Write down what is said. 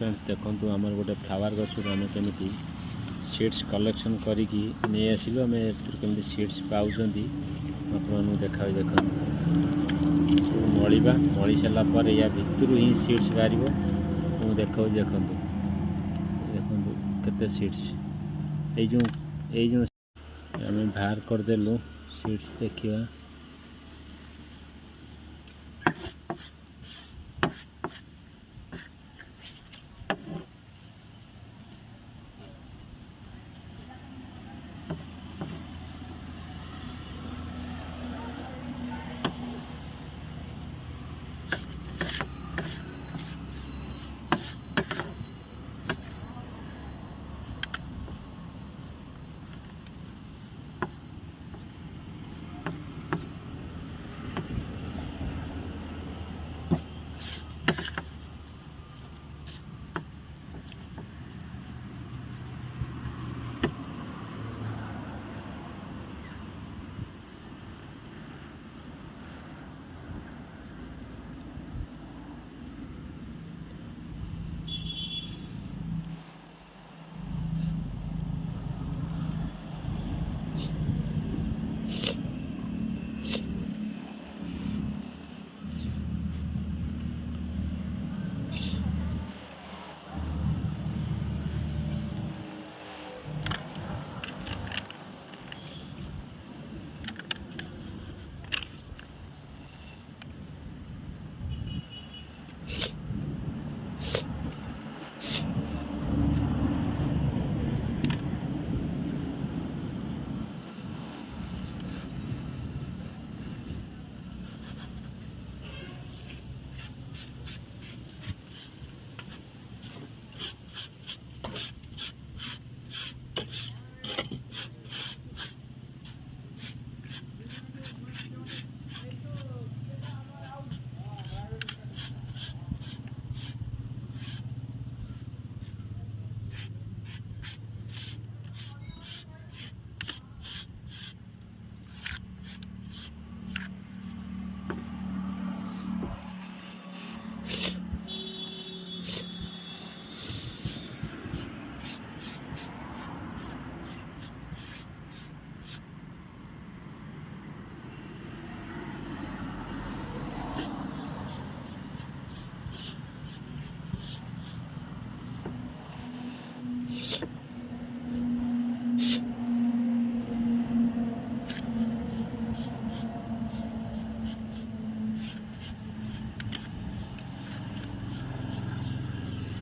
friends देखो आमर गोटे फ्लावर गचर आम कमी सीड्स कलेक्शन करिकी नहीं आसिलु आम कमी सीड्स पाँच आपको देखा देखो मलिबा मली सारापर या भितर ही सीड्स बाहर देखा देखो देखो केते सीड्स ये जो आम बाहर करदेलु सीड्स देखा